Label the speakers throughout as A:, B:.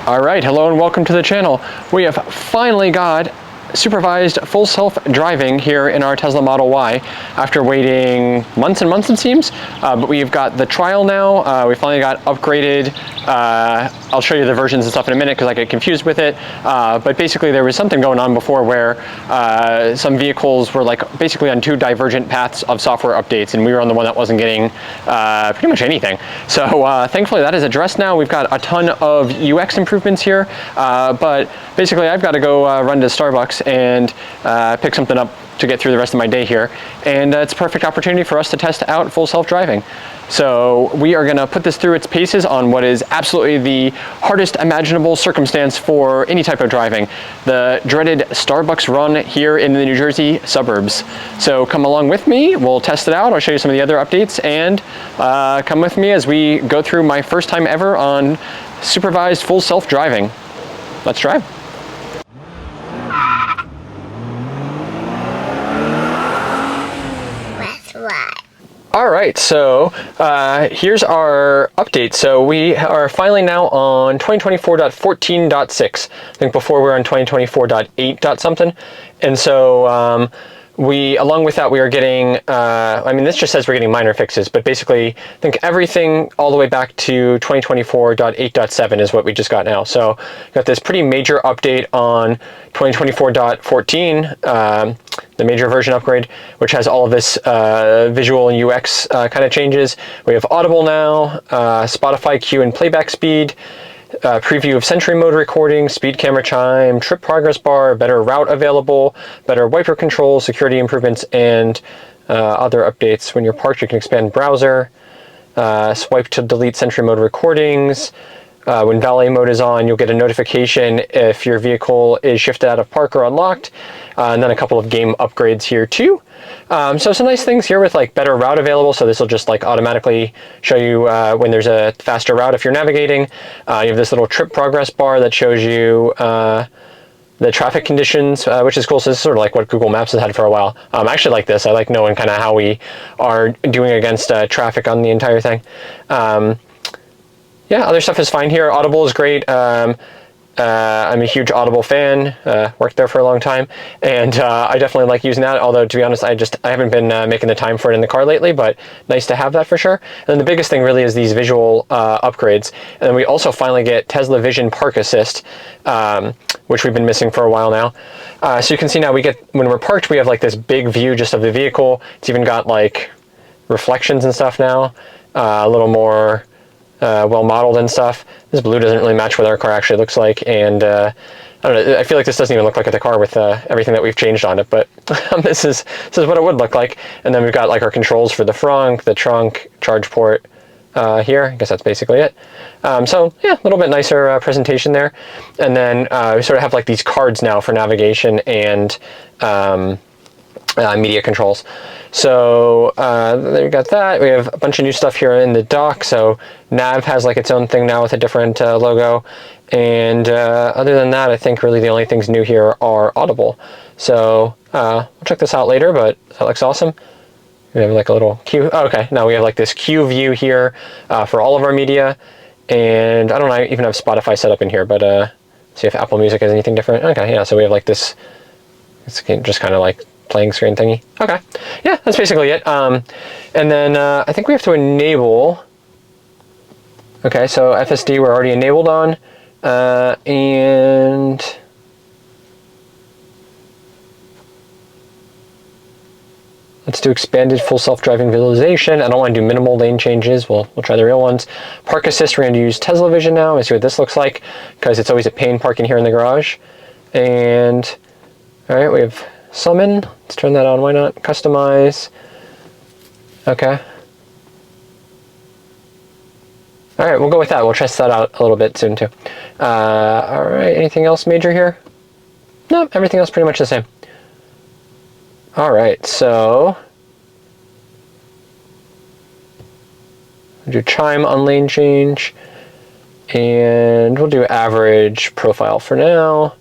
A: All right, hello and welcome to the channel. We have finally got supervised full self-driving here in our Tesla Model Y after waiting months and months, it seems. But we've got the trial now. We finally got upgraded. I'll show you the versions and stuff in a minute because I get confused with it. But basically there was something going on before where some vehicles were like basically on two divergent paths of software updates, and we were on the one that wasn't getting pretty much anything. So thankfully that is addressed now. We've got a ton of UX improvements here, but basically I've got to go run to Starbucks and pick something up to get through the rest of my day here. And it's a perfect opportunity for us to test out full self-driving. So we are gonna put this through its paces on what is absolutely the hardest imaginable circumstance for any type of driving, the dreaded Starbucks run here in the New Jersey suburbs. So come along with me, we'll test it out, I'll show you some of the other updates, and come with me as we go through my first time ever on supervised full self-driving. Let's drive. All right, so here's our update. So we are finally now on 2024.14.6. I think before we were on 2024.8. something. And so we, along with that, we are getting, I mean, this just says we're getting minor fixes, but basically, I think everything all the way back to 2024.8.7 is what we just got now. So got this pretty major update on 2024.14, the major version upgrade, which has all of this visual and UX kind of changes. We have Audible now, Spotify queue and playback speed, preview of Sentry mode recording, speed camera chime, trip progress bar, better route available, better wiper control, security improvements, and other updates. When you're parked, you can expand browser, swipe to delete Sentry mode recordings. When valet mode is on, you'll get a notification if your vehicle is shifted out of park or unlocked, and then a couple of game upgrades here too. So some nice things here with like better route available. So this will just like automatically show you when there's a faster route if you're navigating. You have this little trip progress bar that shows you the traffic conditions, which is cool. So this is sort of like what Google Maps has had for a while. I actually like this. I like knowing kind of how we are doing against traffic on the entire thing. Yeah, other stuff is fine here. Audible is great. I'm a huge Audible fan, worked there for a long time, and I definitely like using that, although to be honest, I haven't been making the time for it in the car lately, but nice to have that for sure. And then the biggest thing really is these visual upgrades. And then we also finally get Tesla Vision Park Assist, which we've been missing for a while now. So you can see now we get, when we're parked, we have like this big view just of the vehicle. It's even got like reflections and stuff now, a little more well modeled and stuff. This blue doesn't really match what our car actually looks like, and I don't know, I feel like this doesn't even look like the car with everything that we've changed on it, but this is what it would look like. And then we've got like our controls for the front, the trunk, charge port here. I guess that's basically it. So yeah, a little bit nicer presentation there. And then we sort of have like these cards now for navigation and media controls. So there we got that. We have a bunch of new stuff here in the dock. So Nav has like its own thing now with a different logo. And other than that, I think really the only things new here are Audible. So we'll check this out later, but that looks awesome. We have like a little queue. Oh, okay, now we have like this queue view here for all of our media. And I don't know, I even have Spotify set up in here, but see if Apple Music has anything different. Okay, yeah, so we have like this, it's just kind of like playing screen thingy. Okay, yeah, that's basically it. And then I think we have to enable, okay, so FSD we're already enabled on, and let's do expanded full self-driving visualization. I don't want to do minimal lane changes. We'll try the real ones. Park assist, we're going to use Tesla Vision now. Let's see what this looks like, because it's always a pain parking here in the garage. And all right, we have summon. Let's turn that on. Why not? Customize. Okay. All right, we'll go with that. We'll test that out a little bit soon too. All right, anything else major here? No, everything else pretty much the same. All right, so we'll do chime on lane change, and we'll do average profile for now.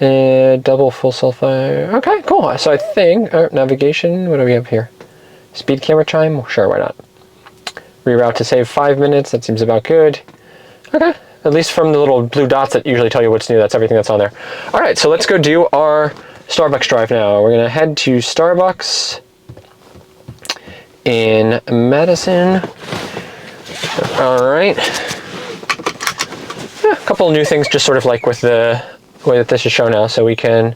A: And double full self-fire. Okay, cool. So I think navigation. What do we have here? Speed camera chime. Sure, why not? Reroute to save 5 minutes. That seems about good. Okay, At least from the little blue dots that usually tell you what's new, that's everything that's on there. All right, so let's go do our Starbucks drive now. We're gonna head to Starbucks in Madison. All right. Yeah, a couple of new things, just sort of like with the way that this is shown now. So we can, I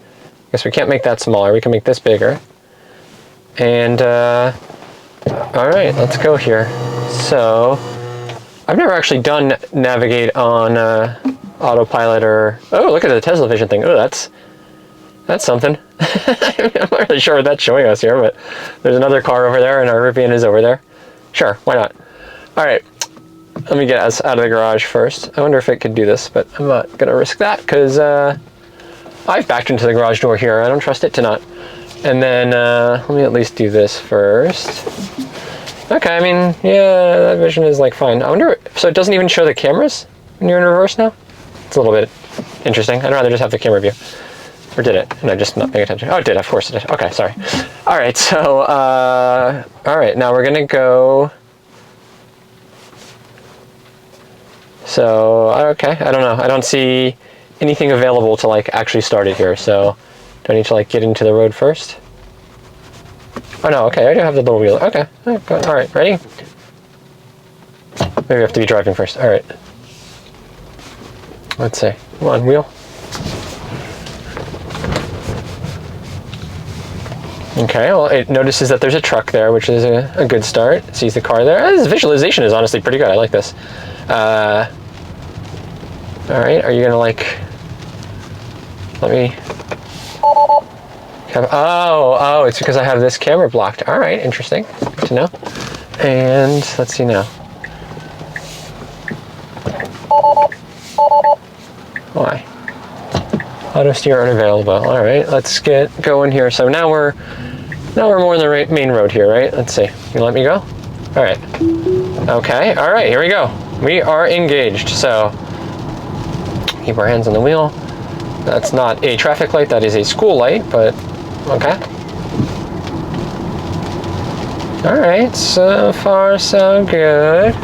A: guess we can't make that smaller. We can make this bigger. And all right, let's go here. So I've never actually done navigate on autopilot or, oh, look at the Tesla Vision thing. Oh, that's something. I'm not really sure what that's showing us here, but there's another car over there and our Rivian is over there. Sure, why not? All right, let me get us out of the garage first. I wonder if it could do this, but I'm not gonna risk that because I've backed into the garage door here. I don't trust it to not. And then let me at least do this first. Okay, I mean, yeah, that vision is like fine. I wonder, so it doesn't even show the cameras when you're in reverse now? It's a little bit interesting. I'd rather just have the camera view. Or did it? And I'm just not paying attention. Oh, it did, of course it did. Okay, sorry. All right, so, all right, now we're gonna go. So, okay, I don't know. I don't see anything available to like actually start it here. So, do I need to like get into the road first? Oh no, okay, I do have the little wheel. Okay, all right, ready? Maybe I have to be driving first. All right. Let's see. Come on, wheel. Okay, well, it notices that there's a truck there, which is a good start. It sees the car there. This visualization is honestly pretty good. I like this. All right, are you gonna like, let me, oh, it's because I have this camera blocked. All right, interesting, good to know. And let's see now. Why? Auto steer unavailable. All right, let's get going here. So now we're more in the main road here, right? Let's see. You let me go? All right. Okay. All right. Here we go. We are engaged. So keep our hands on the wheel. That's not a traffic light. That is a school light. But okay. All right. So far, so good.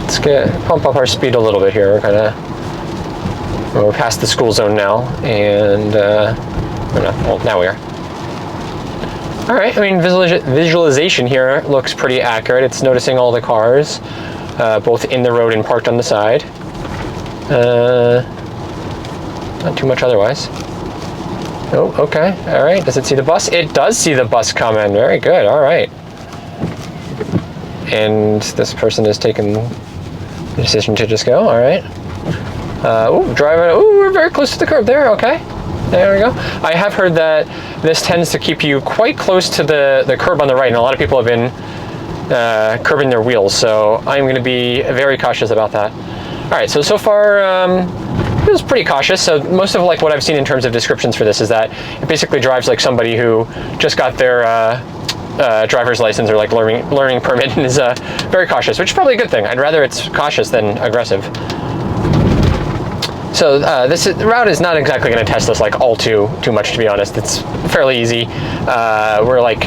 A: Let's pump up our speed a little bit here. We're past the school zone now, and well, now we are. All right, I mean, visualization here looks pretty accurate. It's noticing all the cars, both in the road and parked on the side. Not too much otherwise. Oh, okay, all right. Does it see the bus? It does see the bus coming. Very good, all right. And this person is taking the decision to just go, all right. Driving, we're very close to the curb there, okay. There we go. I have heard that this tends to keep you quite close to the curb on the right, and a lot of people have been curbing their wheels, so I'm gonna be very cautious about that. All right, so far, it was pretty cautious. So most of like what I've seen in terms of descriptions for this is that it basically drives like somebody who just got their driver's license or like learning permit and is very cautious, which is probably a good thing. I'd rather it's cautious than aggressive. So the route is not exactly going to test this like all too much, to be honest. It's fairly easy. We're like,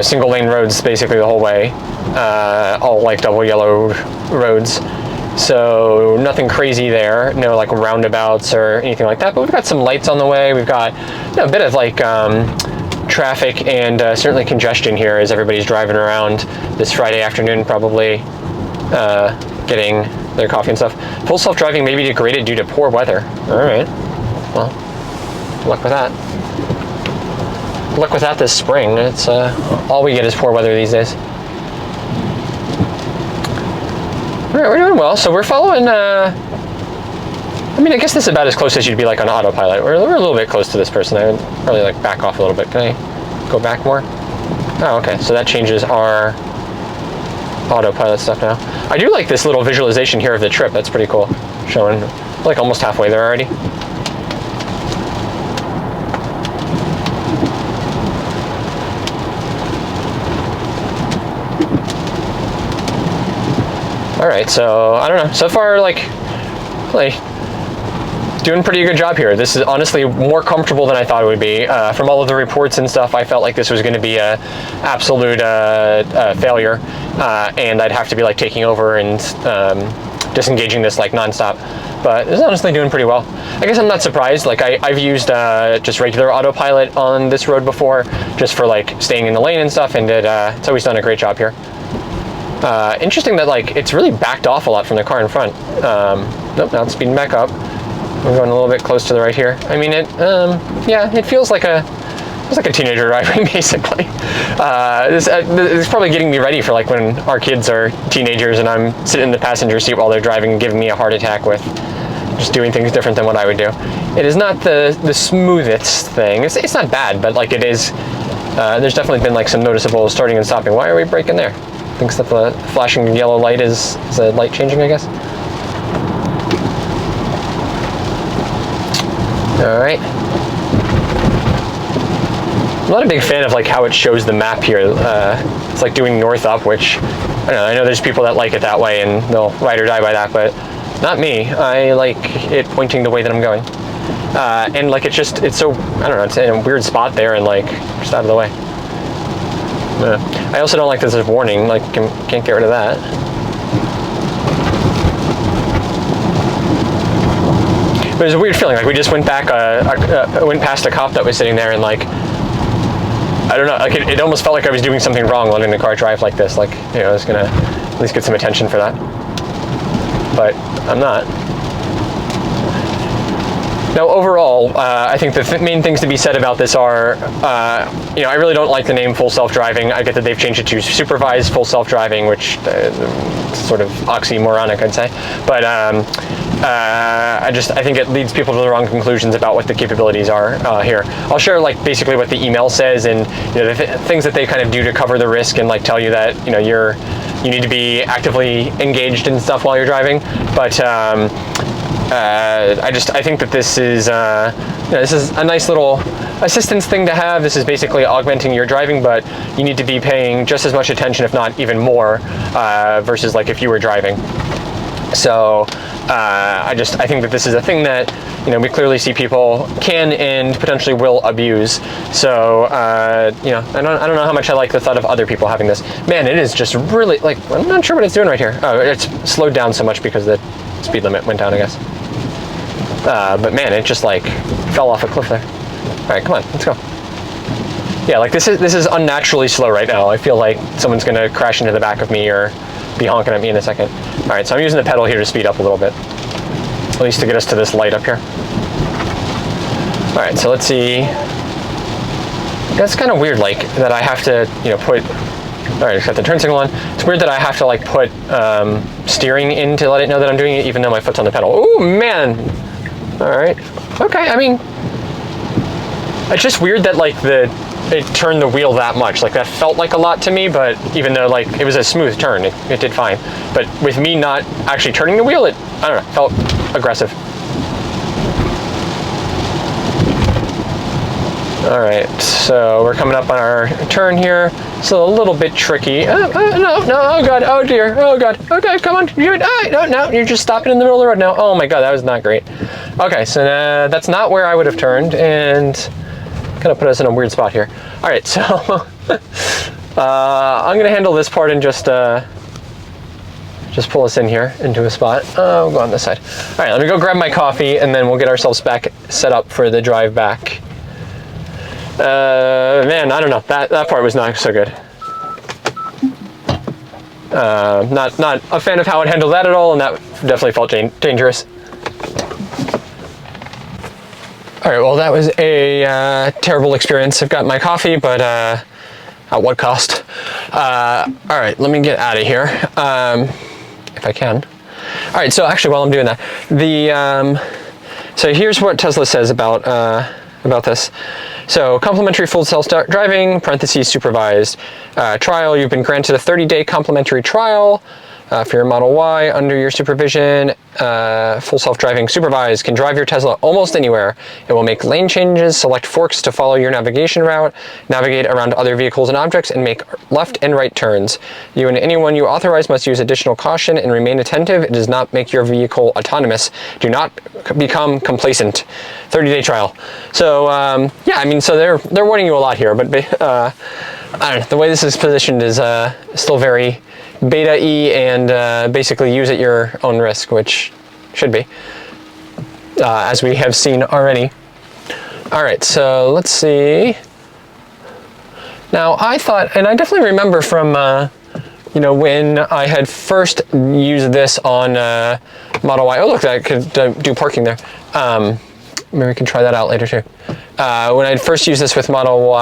A: single lane roads basically the whole way, all like double yellow roads. So nothing crazy there, no like roundabouts or anything like that. But we've got some lights on the way. We've got a bit of like traffic and certainly congestion here as everybody's driving around this Friday afternoon, probably getting their coffee and stuff. Full self-driving may be degraded due to poor weather. All right, well, luck with that. Luck with that this spring. It's all we get is poor weather these days. All right, we're doing well. So we're following, I mean, I guess this is about as close as you'd be like on autopilot. We're a little bit close to this person. I would probably like back off a little bit. Can I go back more? Oh, okay, so that changes our autopilot stuff now. I do like this little visualization here of the trip. That's pretty cool. Showing like almost halfway there already. All right, so I don't know. So far, like doing a pretty good job here. This is honestly more comfortable than I thought it would be. From all of the reports and stuff, I felt like this was going to be a absolute failure, and I'd have to be like taking over and disengaging this like nonstop. But it's honestly doing pretty well. I guess I'm not surprised. Like I've used just regular autopilot on this road before, just for like staying in the lane and stuff, and it's always done a great job here. Interesting that like it's really backed off a lot from the car in front. Nope, now it's speeding back up. We're going a little bit close to the right here. I mean, yeah, it feels like a teenager driving basically. This is probably getting me ready for like when our kids are teenagers and I'm sitting in the passenger seat while they're driving, giving me a heart attack with just doing things different than what I would do. It is not the smoothest thing. It's not bad, but like it is. There's definitely been like some noticeable starting and stopping. Why are we braking there? Thinks that the flashing yellow light is a light changing, I guess. All right. I'm not a big fan of like how it shows the map here. It's like doing north up, which I don't know. I know there's people that like it that way and they'll ride or die by that, but not me. I like it pointing the way that I'm going. And like it's so, I don't know, it's in a weird spot there and like just out of the way. I also don't like this as warning, like can't get rid of that. But it was a weird feeling, like we just went back, went past a cop that was sitting there and like, I don't know, like it almost felt like I was doing something wrong letting the car drive like this, like, you know, I was gonna at least get some attention for that. But I'm not. Now overall, I think the main things to be said about this are, you know, I really don't like the name full self-driving. I get that they've changed it to supervised full self-driving, which is sort of oxymoronic, I'd say. But I think it leads people to the wrong conclusions about what the capabilities are here. I'll share like basically what the email says and you know, the things that they kind of do to cover the risk and like tell you that, you know, you need to be actively engaged in stuff while you're driving. But I think that this is, you know, this is a nice little assistance thing to have. This is basically augmenting your driving, but you need to be paying just as much attention, if not even more, versus like if you were driving. So I think that this is a thing that, you know, we clearly see people can and potentially will abuse. So you know, I don't know how much I like the thought of other people having this. Man, it is just really like, I'm not sure what it's doing right here. Oh, it's slowed down so much because the speed limit went down, I guess. But man, it just like fell off a cliff there. All right, come on, let's go. Yeah, like this is unnaturally slow right now. I feel like someone's gonna crash into the back of me or be honking at me in a second. All right, so I'm using the pedal here to speed up a little bit, at least to get us to this light up here. All right, so let's see. That's kind of weird, like that I have to, you know, put. All right, got the turn signal on. It's weird that I have to like put steering in to let it know that I'm doing it, even though my foot's on the pedal. Oh man. All right. Okay. I mean, it's just weird that like it turned the wheel that much. Like that felt like a lot to me, but even though like it was a smooth turn, it did fine. But with me not actually turning the wheel, I don't know, felt aggressive. All right, so we're coming up on our turn here. So a little bit tricky. No, oh God, oh dear, oh God. Okay, come on, no, you're just stopping in the middle of the road now. Oh my God, that was not great. Okay, so that's not where I would have turned, and kind of put us in a weird spot here. All right, so I'm gonna handle this part and just pull us in here into a spot. We'll go on this side. All right, let me go grab my coffee, and then we'll get ourselves back set up for the drive back. Man, I don't know. That part was not so good. Not a fan of how it handled that at all, and that definitely felt dangerous. All right, well, that was a terrible experience. I've got my coffee, but at what cost? All right, let me get out of here, if I can. All right, so actually, while I'm doing that, so here's what Tesla says about this. So complimentary full self-driving, parentheses supervised trial. You've been granted a 30-day complimentary trial. For your Model Y, under your supervision, full self-driving supervised can drive your Tesla almost anywhere. It will make lane changes, select forks to follow your navigation route, navigate around other vehicles and objects, and make left and right turns. You and anyone you authorize must use additional caution and remain attentive. It does not make your vehicle autonomous. Do not become complacent. 30-day trial. So yeah, I mean, so they're warning you a lot here, but I don't know, the way this is positioned is still very beta-y and basically use at your own risk, which should be, as we have seen already. All right, so let's see. Now I thought, and I definitely remember from, you know, when I had first used this on Model Y. Oh look, I could do parking there. Maybe we can try that out later too. When I first used this with Model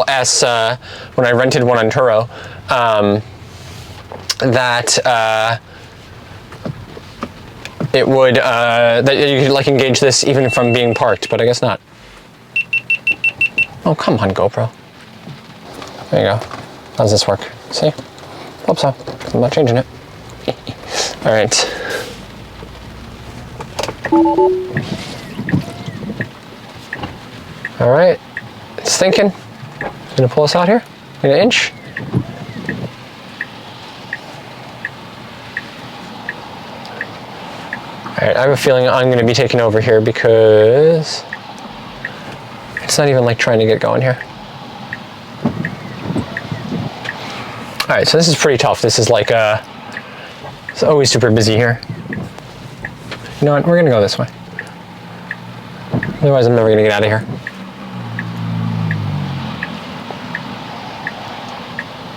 A: S, when I rented one on Turo, that it would that you could like engage this even from being parked, but I guess not. Oh come on, GoPro. There you go. How does this work? See? Hope so. I'm not changing it. All right. All right. It's thinking. It's gonna pull us out here in an inch. All right. I have a feeling I'm gonna be taking over here because it's not even like trying to get going here. All right, so this is pretty tough. This is like, it's always super busy here. You know what, we're gonna go this way. Otherwise I'm never gonna get out of here.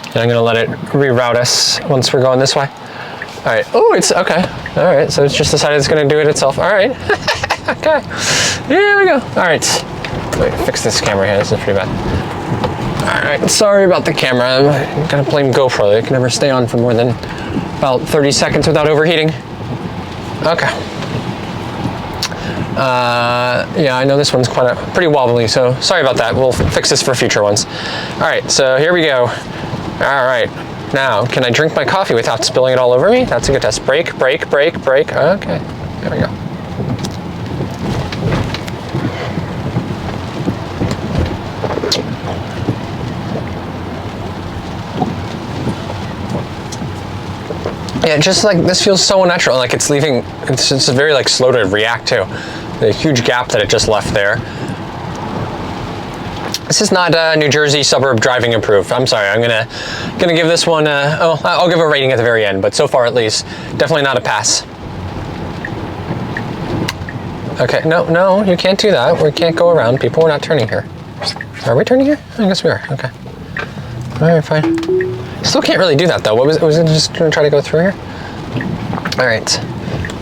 A: And I'm gonna let it reroute us once we're going this way. All right, oh, it's, okay. All right, so it's just decided it's gonna do it itself. All right, okay, here we go. All right, wait, fix this camera here, this is pretty bad. Alright, sorry about the camera. I'm gonna blame GoPro. It can never stay on for more than about 30 seconds without overheating. Okay. Yeah, I know this one's pretty wobbly, so sorry about that. We'll fix this for future ones. Alright, so here we go. Alright, now, can I drink my coffee without spilling it all over me? That's a good test. Brake, brake, brake, brake. Okay, there we go. Yeah, just like this feels so unnatural. Like it's leaving. It's just very like slow to react to. The huge gap that it just left there. This is not New Jersey suburb driving approved. I'm sorry. I'm gonna give this one. Oh, I'll give a rating at the very end. But so far, at least, definitely not a pass. Okay, no, you can't do that. We can't go around people. We're not turning here. Are we turning here? I guess we are. Okay. All right, fine. Still can't really do that though. Was it just gonna try to go through here? All right,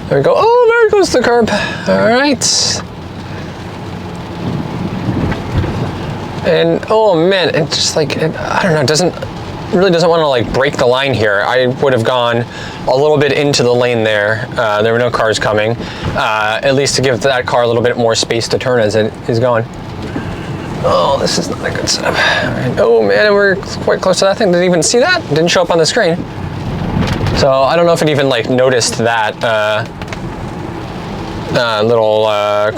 A: there we go. Oh, very close to the curb. All right. And oh man, it just like, I don't know, really doesn't want to like break the line here. I would have gone a little bit into the lane there. There were no cars coming, at least to give that car a little bit more space to turn as it is going. Oh, this is not a good setup. All right. Oh man, we're quite close to that thing. Didn't even see that. Didn't show up on the screen. So I don't know if it even like noticed that little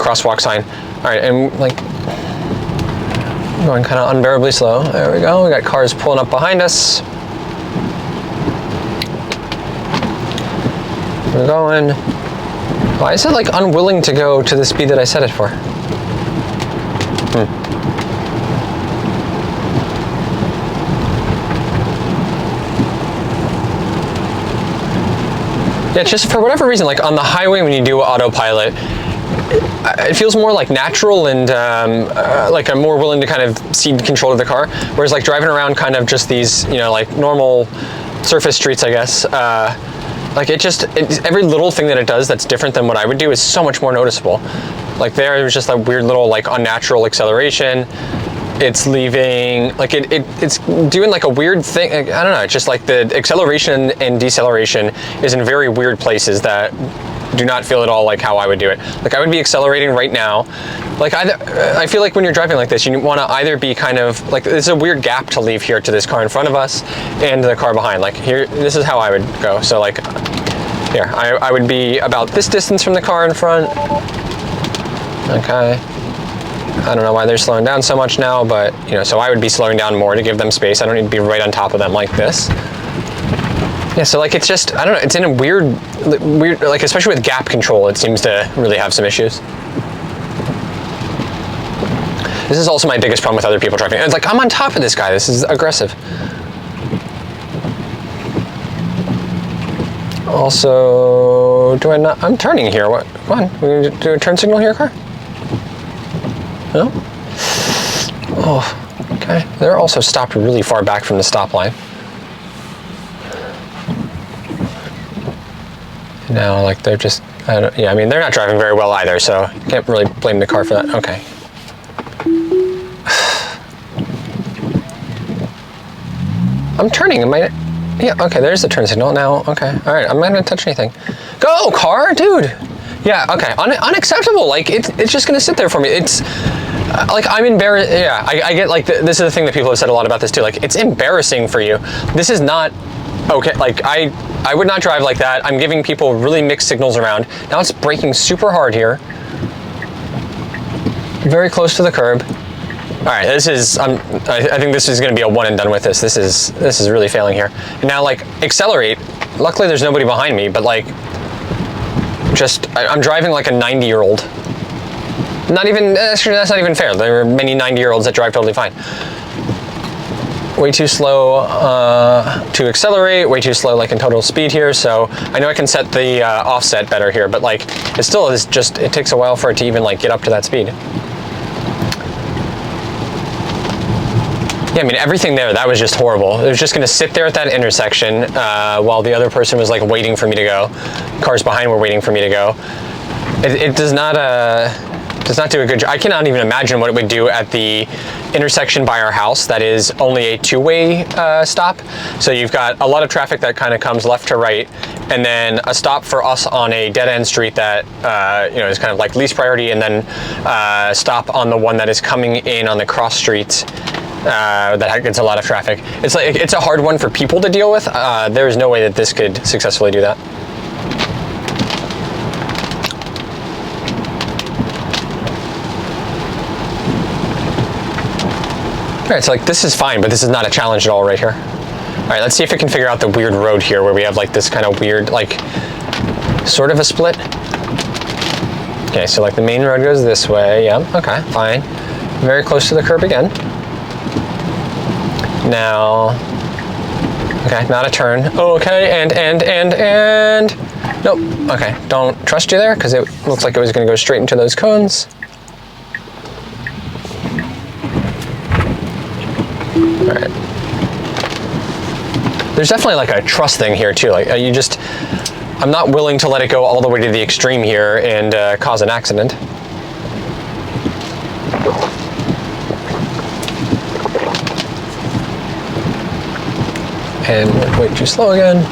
A: crosswalk sign. All right, and like going kind of unbearably slow. There we go. We got cars pulling up behind us. We're going. Why is it like unwilling to go to the speed that I set it for? Yeah, just for whatever reason, like on the highway when you do autopilot, it feels more like natural and like I'm more willing to kind of cede control of the car. Whereas like driving around kind of just these, you know, like normal surface streets, I guess, like every little thing that it does that's different than what I would do is so much more noticeable. Like there was just a weird little like unnatural acceleration. It's leaving, like it's doing like a weird thing. I don't know, it's just like the acceleration and deceleration is in very weird places that do not feel at all like how I would do it. Like I would be accelerating right now. Like I feel like when you're driving like this, you want to either be kind of like, there's a weird gap to leave here to this car in front of us and the car behind. Like here, this is how I would go. So like here, I would be about this distance from the car in front. Okay. I don't know why they're slowing down so much now, but you know, so I would be slowing down more to give them space. I don't need to be right on top of them like this. Yeah, so like it's just, I don't know, it's in a weird, like especially with gap control, it seems to really have some issues. This is also my biggest problem with other people driving. It's like, I'm on top of this guy, this is aggressive. Also, do I not, I'm turning here, what, come on, we're gonna do a turn signal here, car? No? Oh, okay. They're also stopped really far back from the stop line. Now, like they're just, yeah, I mean, they're not driving very well either, so can't really blame the car for that. Okay. I'm turning, am I? Yeah, okay, there's the turn signal now. Okay, all right, I'm not gonna touch anything. Go, car, dude. Yeah, okay, unacceptable. Like, it's just gonna sit there for me. It's, like, I'm embarrassed. Yeah, I get, like, this is the thing that people have said a lot about this too. Like, it's embarrassing for you. This is not okay. Like, I would not drive like that. I'm giving people really mixed signals around. Now it's braking super hard here. Very close to the curb. All right, this is, I think this is gonna be a one and done with this. This is really failing here. And now, like, accelerate. Luckily there's nobody behind me, but like, I'm driving like a 90-year-old. Not even, actually, that's not even fair. There are many 90-year-olds that drive totally fine. Way too slow to accelerate, way too slow like in total speed here. So I know I can set the offset better here, but like, it still is just, it takes a while for it to even like get up to that speed. Yeah, I mean, everything there, that was just horrible. It was just gonna sit there at that intersection while the other person was like waiting for me to go. Cars behind were waiting for me to go. It does not do a good job. I cannot even imagine what it would do at the intersection by our house that is only a two-way stop. So you've got a lot of traffic that kind of comes left to right, and then a stop for us on a dead-end street that you know, is kind of like least priority, and then stop on the one that is coming in on the cross street that gets a lot of traffic. It's like, it's a hard one for people to deal with. There is no way that this could successfully do that. All right, so like this is fine, but this is not a challenge at all right here. All right, let's see if it can figure out the weird road here where we have like this kind of weird, like sort of a split. Okay, so like the main road goes this way. Yeah, okay, fine. Very close to the curb again. Now, okay, not a turn. Okay, and, nope, okay, don't trust you there because it looks like it was gonna go straight into those cones. All right. There's definitely like a trust thing here too. Like I'm not willing to let it go all the way to the extreme here and cause an accident. And way too slow again.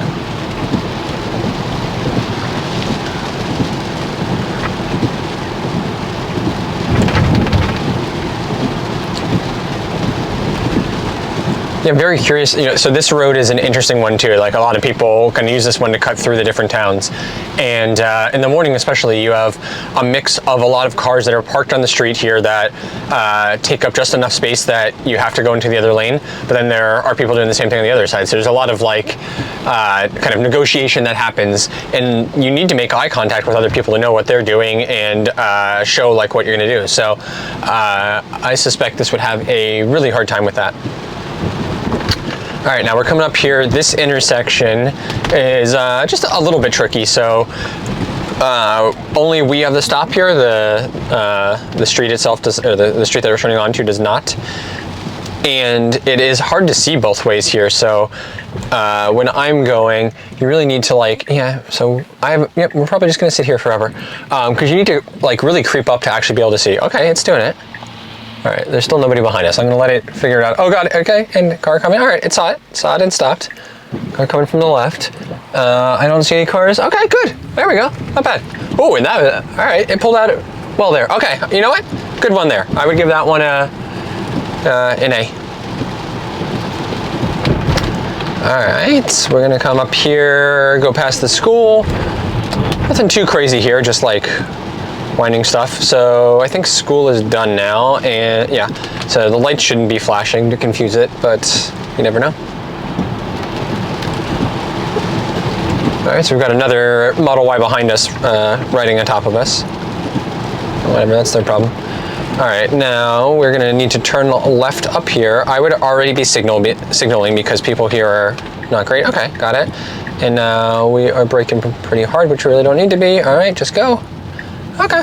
A: Yeah, I'm very curious, you know, so this road is an interesting one too. Like a lot of people can use this one to cut through the different towns. And in the morning especially, you have a mix of a lot of cars that are parked on the street here that take up just enough space that you have to go into the other lane. But then there are people doing the same thing on the other side. So there's a lot of like kind of negotiation that happens, and you need to make eye contact with other people to know what they're doing and show like what you're gonna do. So I suspect this would have a really hard time with that. All right, now we're coming up here. This intersection is just a little bit tricky. So only we have the stop here. The street itself does, or the street that we're turning onto does not. And it is hard to see both ways here. So when I'm going, you really need to like, yeah, so yep, we're probably just gonna sit here forever. Because you need to like really creep up to actually be able to see. Okay, it's doing it. All right, there's still nobody behind us. I'm gonna let it figure it out. Oh God, okay, and car coming. All right, it saw it and stopped. Car coming from the left. I don't see any cars. Okay, good, there we go, not bad. Oh, and that, all right, it pulled out well there. Okay, you know what? Good one there. I would give that one an A. All right, we're gonna come up here, go past the school. Nothing too crazy here, just like winding stuff. So I think school is done now, and yeah, so the lights shouldn't be flashing to confuse it, but you never know. All right, so we've got another Model Y behind us, riding on top of us. Whatever, that's their problem. All right, now we're gonna need to turn left up here. I would already be signaling because people here are not great. Okay, got it. And now we are braking pretty hard, which we really don't need to be. All right, just go. Okay,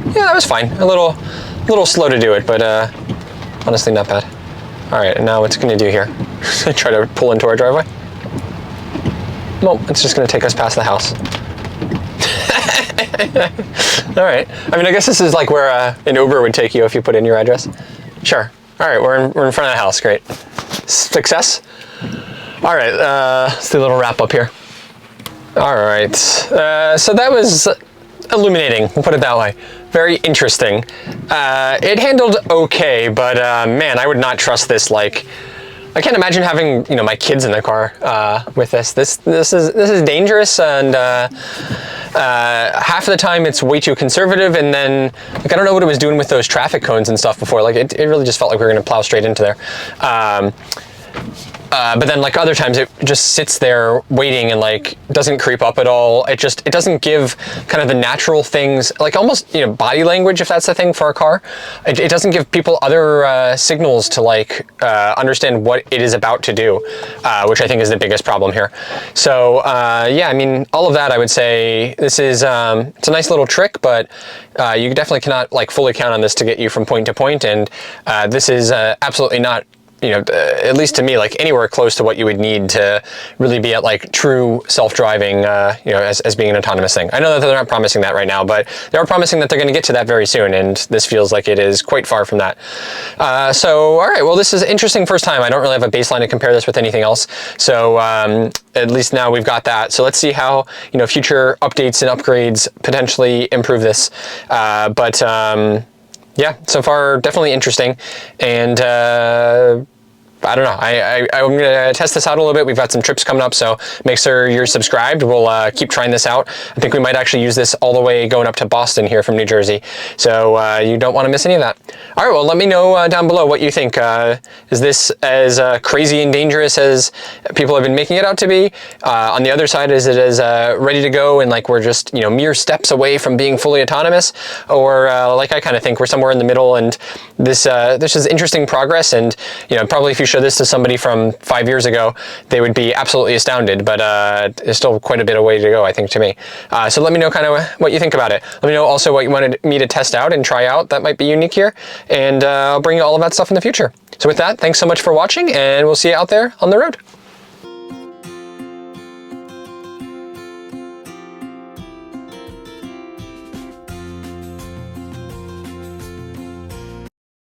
A: yeah, that was fine. A little slow to do it, but honestly not bad. All right, and now what's it gonna do here? Try to pull into our driveway? Nope, it's just gonna take us past the house. All right. I mean, I guess this is like where an Uber would take you if you put in your address. Sure. All right, we're in front of the house. Great. Success. All right, let's do a little wrap up here. All right. So that was illuminating. We'll put it that way. Very interesting. It handled okay, but man, I would not trust this. Like, I can't imagine having, you know, my kids in the car with this. This is dangerous, and half of the time it's way too conservative, and then like I don't know what it was doing with those traffic cones and stuff before. Like it really just felt like we were going to plow straight into there. But then like other times it just sits there waiting and like doesn't creep up at all. It doesn't give kind of the natural things, like almost, you know, body language, if that's the thing for a car. It doesn't give people other signals to like understand what it is about to do, which I think is the biggest problem here. So yeah, I mean, all of that I would say this is, it's a nice little trick, but you definitely cannot like fully count on this to get you from point to point. And this is absolutely not, you know, at least to me, like anywhere close to what you would need to really be at like true self-driving, you know, as being an autonomous thing. I know that they're not promising that right now, but they are promising that they're going to get to that very soon, and this feels like it is quite far from that. So, all right, well, this is an interesting first time. I don't really have a baseline to compare this with anything else, so at least now we've got that. So let's see how, you know, future updates and upgrades potentially improve this. Yeah, so far definitely interesting, and I don't know. I'm gonna test this out a little bit. We've got some trips coming up, so make sure you're subscribed. We'll keep trying this out. I think we might actually use this all the way going up to Boston here from New Jersey, so you don't want to miss any of that. All right, well, let me know down below what you think. Is this as crazy and dangerous as people have been making it out to be? On the other side, is it as ready to go and like we're just, you know, mere steps away from being fully autonomous? Or like I kind of think we're somewhere in the middle, and this is interesting progress, and you know, probably if you show this to somebody from 5 years ago, they would be absolutely astounded, but there's still quite a bit of way to go, I think, to me. So let me know kind of what you think about it. Let me know also what you wanted me to test out and try out that might be unique here, and I'll bring you all of that stuff in the future. So with that, thanks so much for watching, and we'll see you out there on the road.